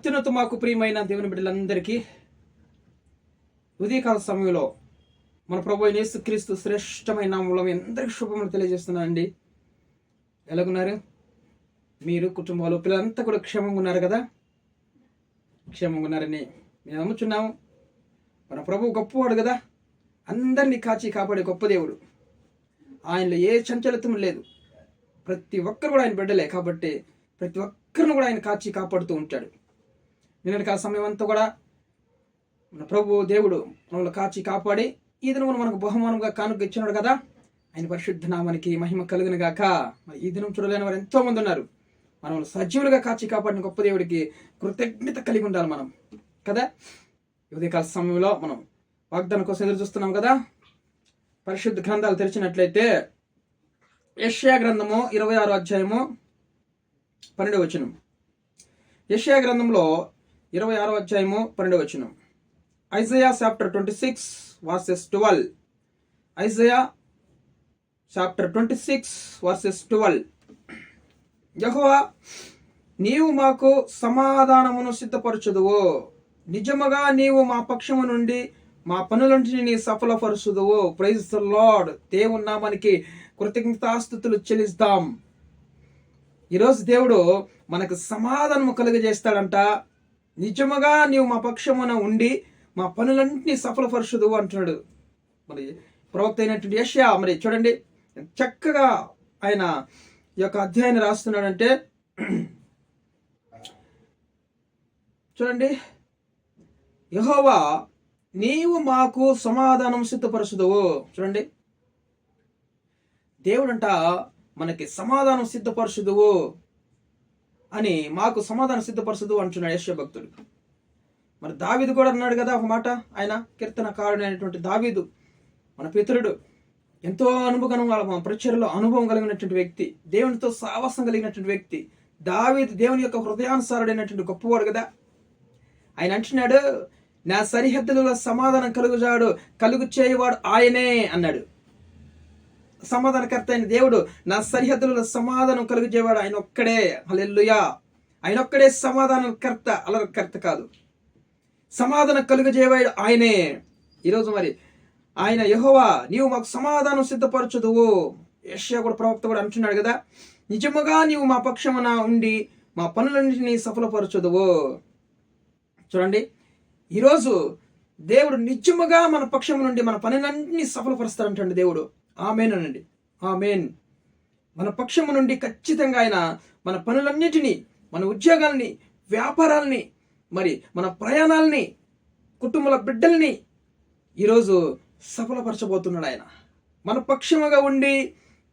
అత్యున్నత మాకు ప్రియమైన దేవుని బిడ్డలందరికీ ఉదయకాల సమయంలో మన ప్రభు యేసుక్రీస్తు శ్రేష్టమైన నామములో అందరికి శుభములు తెలియజేస్తున్నానండి. ఎలాగున్నారు మీరు, కుటుంబాలు, పిల్లలంతా కూడా క్షేమంగా ఉన్నారు కదా? క్షేమంగా ఉన్నారని మేము నమ్ముచున్నాము. మన ప్రభు గొప్పవాడు కదా, అందరినీ కాచి కాపాడే గొప్ప దేవుడు. ఆయనలో ఏ చంచలత్వం లేదు. ప్రతి ఒక్కరు కూడా ఆయన బిడ్డలే కాబట్టి ప్రతి ఒక్కరిని కూడా ఆయన కాచి కాపాడుతూ ఉంటాడు. నిన్నటి సమయం అంతా కూడా మన ప్రభు దేవుడు మనల్ని కాచి కాపాడి ఈ దినం మనకు బహుమానంగా కానుక ఇచ్చినాడు కదా. ఆయన పరిశుద్ధ నామానికి మహిమ కలుగును గాక. మరి ఈ దినం చూడలేని వారు ఎంతో మంది ఉన్నారు. మనం సజీవులుగా కాచి కాపాడిన గొప్ప దేవుడికి కృతజ్ఞత కలిగి ఉండాలి మనం కదా. ఉదయకాల సమయంలో మనం వాగ్దానం కోసం ఎదురు చూస్తున్నాం కదా. పరిశుద్ధ గ్రంథాలు తెరిచినట్లయితే యెషయా గ్రంథము 26వ అధ్యాయము 12వ వచనం. యెషయా గ్రంథంలో 26వ అధ్యాయము 12వ వచనం. Isaiah chapter 26 versus 12. Isaiah chapter 26 versus 12. యెహోవా, నీవు మాకు సమాధానమును సిద్ధపరచుదువు, నిజముగా నీవు మా పక్షము నుండి మా పనులన్నిటిని సఫలపరుచుదువు. Praise the Lord. దేవుని నామానికి కృతజ్ఞతాస్తుతులు చెల్లిస్తాం. ఈరోజు దేవుడు మనకు సమాధానము కలుగజేస్తాడంట. నిజముగా నీవు మా పక్షమున ఉండి మా పనులన్నింటినీ సఫలపరచుదువు అంటున్నాడు. మరి ప్రవక్త అయినటువంటి యెషయా మరి చూడండి చక్కగా ఆయన ఈ యొక్క అధ్యాయాన్ని రాస్తున్నాడంటే చూడండి. యెహోవా, నీవు మాకు సమాధానం సిద్ధపరచుదువు. చూడండి, దేవుడంట మనకి సమాధానం సిద్ధపరచుదువు అని, మాకు సమాధానం సిద్ధపరచుదువు అంటున్నాడు యెషయా భక్తుడు. మరి దావీదు కూడా అన్నాడు కదా ఒక మాట. ఆయన కీర్తనకారుడు అయినటువంటి దావీదు మన పితరుడు, ఎంతో అనుభవం ప్రచారంలో అనుభవం కలిగినటువంటి వ్యక్తి, దేవునితో సావాసం కలిగినటువంటి వ్యక్తి. దావీదు దేవుని యొక్క హృదయానుసారుడైనటువంటి గొప్పవాడు కదా. ఆయన అంటున్నాడు, నా సరిహద్దులలో సమాధానం కలుగు చేయవాడు ఆయనే అన్నాడు. సమాధానకర్త అయిన దేవుడు, నా సరిహద్దులలో సమాధానం కలుగు చేయవాడు ఆయన ఒక్కడే. హల్లెలూయా. ఆయన ఒక్కడే సమాధానకర్త, అలరకర్త కాదు. సమాధానం కలుగజేవాడు ఆయనే. ఈరోజు మరి ఆయన యెహోవా, నీవు మాకు సమాధానం సిద్ధపరచుదువు. యెషయా కూడా ప్రవక్త కూడా అంటున్నాడు కదా, నిజముగా నీవు మా పక్షమున ఉండి మా పనులన్నింటినీ సఫలపరచుదువు. చూడండి, ఈరోజు దేవుడు నిజముగా మన పక్షము నుండి మన పనులన్నింటినీ సఫలపరుస్తాడంటండి దేవుడు. ఆమేన్ అనండి. ఆమేన్. మన పక్షము నుండి ఖచ్చితంగా ఆయన మన పనులన్నిటినీ, మన ఉద్యోగాల్ని, వ్యాపారాలని, మరి మన ప్రయాణాలని, కుటుంబాల బిడ్డల్ని ఈరోజు సఫలపరచబోతున్నాడు ఆయన. మన పక్షముగా ఉండి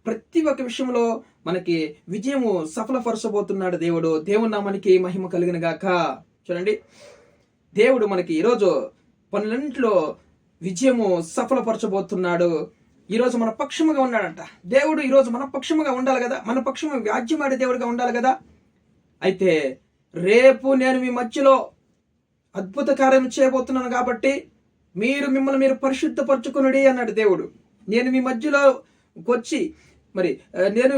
ప్రతి ఒక్క విషయంలో మనకి విజయము సఫలపరచబోతున్నాడు దేవుడు. దేవుని నామానికి మహిమ కలిగిన గాక. చూడండి, దేవుడు మనకి ఈరోజు పనులన్నింటిలో విజయము సఫలపరచబోతున్నాడు. ఈరోజు మన పక్షముగా ఉన్నాడంట దేవుడు. ఈరోజు మన పక్షముగా ఉండాలి కదా, మన పక్షము వ్యాజ్యమాడే దేవుడిగా ఉండాలి కదా. అయితే రేపు నేను మీ మధ్యలో అద్భుత కార్యం చేయబోతున్నాను కాబట్టి మిమ్మల్ని మీరు పరిశుద్ధపరచుకునుడి అన్నాడు దేవుడు. నేను మీ మధ్యలో వచ్చి నేను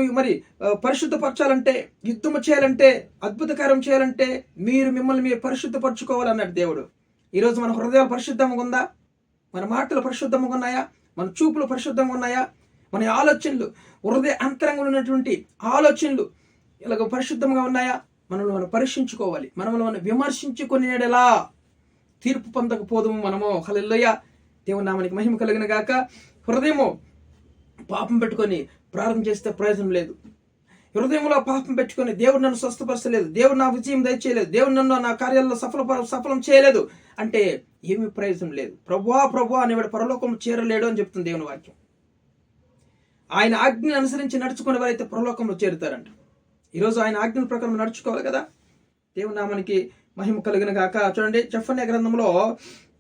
పరిశుద్ధపరచాలంటే, యుద్ధము చేయాలంటే, అద్భుత కార్యం చేయాలంటే మిమ్మల్ని మీరు పరిశుద్ధపరచుకోవాలన్నాడు దేవుడు. ఈరోజు మన హృదయాలు పరిశుద్ధంగా ఉందా? మన మాటలు పరిశుద్ధంగా ఉన్నాయా? మన చూపులు పరిశుద్ధంగా ఉన్నాయా? మన ఆలోచనలు, హృదయ అంతరంగంలో ఉన్నటువంటి ఆలోచనలు ఇలాగ పరిశుద్ధంగా ఉన్నాయా? మనల్ని మనం పరీక్షించుకోవాలి. మనల్ని విమర్శించుకునే యెడల తీర్పు పొందకపోదుము మనము. హల్లెలూయా. దేవుని నామానికి మహిమ కలిగిన గాక. హృదయము పాపం పెట్టుకొని ప్రార్థన చేస్తే ప్రయోజనం లేదు. హృదయంలో పాపం పెట్టుకొని దేవుడు నన్ను స్వస్థపరచలేదు, దేవుడు నా విజయం దయచేయలేదు, దేవుడు నన్ను నా కార్యాల్లో సఫలం చేయలేదు అంటే ఏమీ ప్రయోజనం లేదు. ప్రభువా అనేవాడు పరలోకం చేరలేడు అని చెప్తుంది దేవుని వాక్యం. ఆయన ఆజ్ఞను అనుసరించి నడుచుకునే వారైతే పరలోకంలో చేరుతారంట. ఈరోజు ఆయన ఆజ్ఞల ప్రకారం నడుచుకోవాలి కదా. దేవుని నామానికి మహిమ కలిగిన గాక. చూడండి, జెఫన్యా గ్రంథంలో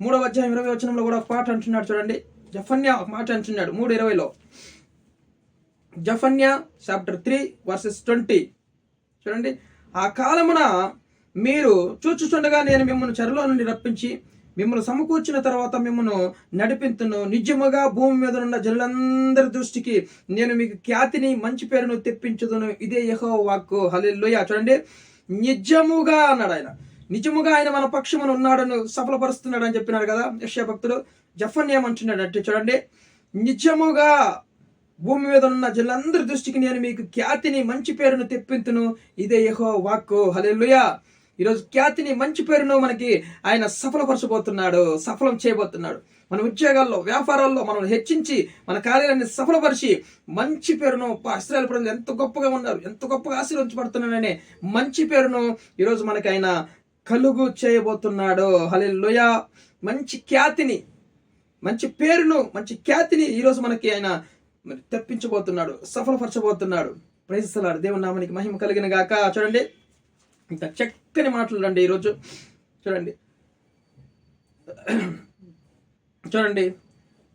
3వ అధ్యాయం 20వ వచనంలో కూడా ఒక మాట అంటున్నాడు. చూడండి, జెఫన్యా ఒక మాట అంటున్నాడు 3:20లో. జెఫన్యా చాప్టర్ 3 వర్సెస్ 20. చూడండి, ఆ కాలమున మీరు చూచుచుండగా నేను మిమ్మల్ని చెరలో నుండి రప్పించి మిమ్మల్ని సమకూర్చిన తర్వాత మిమ్మల్ని నడిపించును. నిజముగా భూమి మీద ఉన్న జనులందరి దృష్టికి నేను మీకు ఖ్యాతిని, మంచి పేరును తెప్పించుదును. ఇదే యెహోవా వాక్కు. హల్లెలూయా. చూడండి, నిజముగా అన్నాడు ఆయన. నిజముగా ఆయన మన పక్షమున ఉన్నాడని సఫలపరుస్తున్నాడు అని చెప్పినారు కదా యెషయా భక్తుడు. జెఫన్యా ఏమంటున్నాడు అంటే చూడండి, నిజముగా భూమి మీద ఉన్న జనులందరి దృష్టికి నేను మీకు ఖ్యాతిని మంచి పేరును తెప్పింతును, ఇదే యెహోవా వాక్కు. హల్లెలూయా. ఈరోజు ఖ్యాతిని మంచి పేరును మనకి ఆయన సఫలపరచబోతున్నాడు, సఫలం చేయబోతున్నాడు. మన ఉద్యోగాల్లో, వ్యాపారాల్లో మనం హెచ్చించి మన కార్యాలయాన్ని సఫలపరిచి మంచి పేరును, ఇశ్రాయేలు ప్రజలు ఎంత గొప్పగా ఉన్నారు, ఎంత గొప్పగా ఆశీర్వదించబడుతున్నాడనే మంచి పేరును ఈరోజు మనకి ఆయన కలుగు చేయబోతున్నాడు. హల్లెలూయా. మంచి ఖ్యాతిని, మంచి పేరును, మంచి ఖ్యాతిని ఈరోజు మనకి ఆయన తెప్పించబోతున్నాడు, సఫలపరచబోతున్నాడు. Praise the Lord. దేవుని నామానికి మహిమ కలిగిన గాక. చూడండి, ఇంత చక్కని మాటలు ఈరోజు. చూడండి చూడండి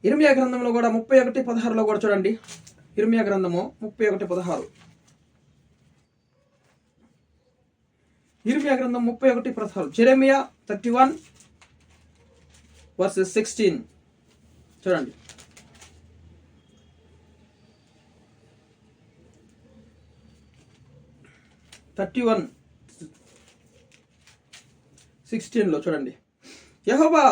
ఇర్మియా గ్రంథంలో కూడా 31:16 కూడా చూడండి. ఇర్మియా గ్రంథము 31:16. ఇర్మియా గ్రంథం 31:16. జెరెమియా 31:16 చూడండి. (31:16) చూడండి. యెహోవా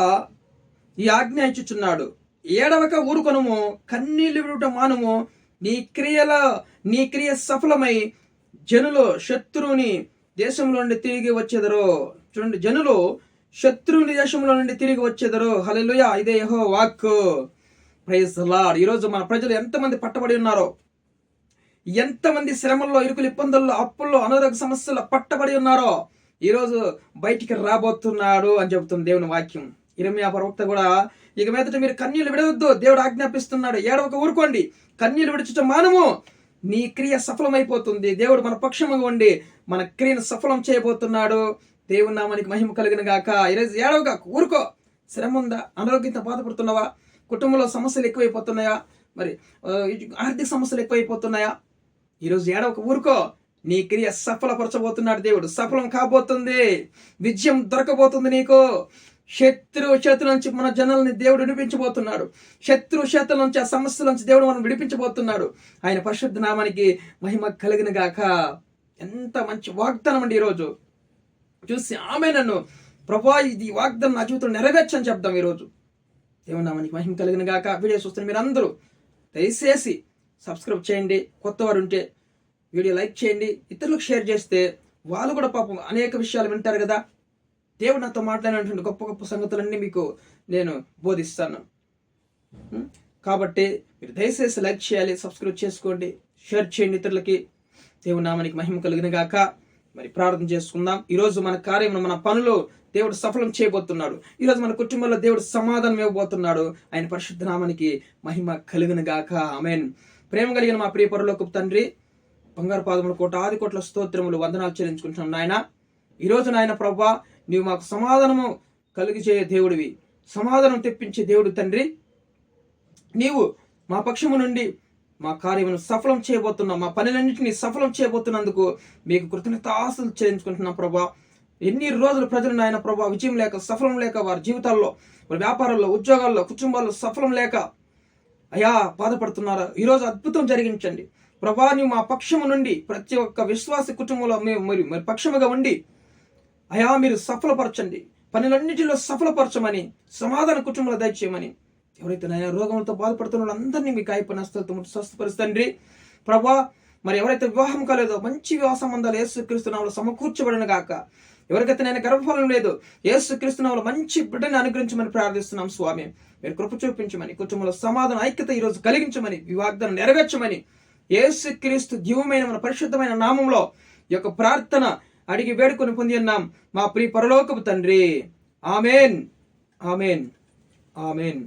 ఈ ఆజ్ఞ ఇచ్చుచున్నాడు, ఏడవక ఊరుకొనుము, కన్నీళ్లు విడుట మానుము, నీ క్రియ సఫలమై జనులు శత్రువుని దేశంలో నుండి తిరిగి వచ్చేదరో. చూడండి, జనులు శత్రువుని దేశంలో నుండి తిరిగి వచ్చేదరో. హల్లెలూయా. ఇదే యెహోవా వాక్కు. Praise the Lord. ఈరోజు మన ప్రజలు ఎంతమంది పట్టబడి ఉన్నారో, ఎంతమంది శ్రమల్లో, ఇరుకులు, ఇబ్బందుల్లో, అప్పుల్లో, అనారోగ్య సమస్యల్లో పట్టబడి ఉన్నారో ఈరోజు బయటికి రాబోతున్నాడు అని చెబుతుంది దేవుని వాక్యం. ఇర్మియా ప్రవక్త కూడా ఇక మీదట మీరు కన్నీళ్లు విడవద్దు, దేవుడు ఆజ్ఞాపిస్తున్నాడు, ఏడవక ఊరుకోండి, కన్నీళ్లు విడిచటం మానము, నీ క్రియ సఫలమైపోతుంది. దేవుడు మన పక్షముగా ఉండి మన క్రియను సఫలం చేయబోతున్నాడు. దేవుని నామానికి మహిమ కలిగిన గాక. ఈరోజు ఏడవక ఊరుకో. శ్రమ ఉందా? అనారోగ్యంతో బాధపడుతున్నావా? కుటుంబంలో సమస్యలు ఎక్కువైపోతున్నాయా? మరి ఆర్థిక సమస్యలు ఎక్కువైపోతున్నాయా? ఈరోజు ఏడవక ఊరుకో. నీ క్రియ సఫలపరచబోతున్నాడు దేవుడు. సఫలం కాబోతుంది, విజయం దొరకబోతుంది నీకు. శత్రు చేతుల నుంచి మన జనాలని దేవుడు విడిపించబోతున్నాడు. శత్రు చేతుల నుంచి, ఆ సమస్యల నుంచి దేవుడు మనం విడిపించబోతున్నాడు. ఆయన పరిశుద్ధ నామానికి మహిమ కలిగిన గాక. ఎంత మంచి వాగ్దానం అండి. ఈరోజు చూసి ఆమె నన్ను ప్రభా ఇది వాగ్దానం నా జీవితంలో నెరవేర్చని చెప్దాం. ఈరోజు దేవుని నామానికి మహిమ కలిగిన గాక. వీడియో చూస్తున్న మీరు అందరూ దయచేసి సబ్స్క్రైబ్ చేయండి. కొత్త వారు ఉంటే వీడియో లైక్ చేయండి. ఇతరులకు షేర్ చేస్తే వాళ్ళు కూడా పాపం అనేక విషయాలు వింటారు కదా. దేవుడు నాతో మాట్లాడినటువంటి గొప్ప గొప్ప సంగతులన్నీ మీకు నేను బోధిస్తాను. కాబట్టి మీరు దయచేసి లైక్ చేయాలి, సబ్స్క్రైబ్ చేసుకోండి, షేర్ చేయండి ఇతరులకి. దేవుని నామానికి మహిమ కలిగిన గాక. మరి ప్రార్థన చేసుకుందాం. ఈరోజు మన కార్యం, మన పనులు దేవుడు సఫలం చేయబోతున్నాడు. ఈరోజు మన కుటుంబంలో దేవుడు సమాధానం ఇవ్వబోతున్నాడు. ఆయన పరిశుద్ధ నామానికి మహిమ కలిగిన గాక. ఆమేన్. ప్రేమ కలిగిన మా ప్రియ పరలోకపు తండ్రి, బంగారు పాదముల కోటాది కోట్ల స్తోత్రములు, వందనాలు చెల్లించుకుంటున్నాం నాయన. ఈరోజు నాయన ప్రభువా, నీవు మాకు సమాధానము కలిగి చేయ దేవుడివి, సమాధానం తెప్పించే దేవుడు తండ్రి. నీవు మా పక్షము నుండి మా కార్యమును సఫలం చేయబోతున్నాం, మా పనులన్నింటినీ సఫలం చేయబోతున్నందుకు మీకు కృతజ్ఞతాస్తులు చెల్లించుకుంటున్నాం ప్రభా. ఎన్ని రోజులు ప్రజలు నాయన ప్రభా విజయం లేక, సఫలం లేక, వారి జీవితాల్లో, వారి వ్యాపారాల్లో, ఉద్యోగాల్లో, కుటుంబాల్లో సఫలం లేక అయా బాధపడుతున్నారు. ఈరోజు అద్భుతం జరిగించండి ప్రభా. నీవు మా పక్షము నుండి ప్రతి ఒక్క విశ్వాస కుటుంబంలో మరి పక్షముగా ఉండి అయా మీరు సఫలపరచండి, పనులన్నిటిలో సఫలపరచమని, సమాధాన కుటుంబంలో దయచేయమని. ఎవరైతే నాయన రోగంతో బాధపడుతున్న వాళ్ళందరినీ మీ కాయపనస్తలతో స్వస్థపరుస్తండ్రి ప్రభా. మరి ఎవరైతే వివాహం కాలేదో మంచి వివాహ సంబంధాలు యేసుక్రీస్తు నామములో సమకూర్చబడిన గాక. ఎవరికైతే నేను గర్భఫలం లేదు, యేసుక్రీస్తు నామములో మంచి బిడ్డని అనుగ్రహించమని ప్రార్థిస్తున్నాం స్వామి. మీరు కృప చూపించమని, కుటుంబంలో సమాధానం, ఐక్యత ఈరోజు కలిగించమని, ఈ వాగ్దానం నెరవేర్చమని యేసుక్రీస్తు దివ్యమైన మన పరిశుద్ధమైన నామంలో ఈ యొక్క ప్రార్థన అడిగి వేడుకొని పొంది ఉన్నాం మా ప్రియ పరలోకపు తండ్రి. Amen, amen, amen.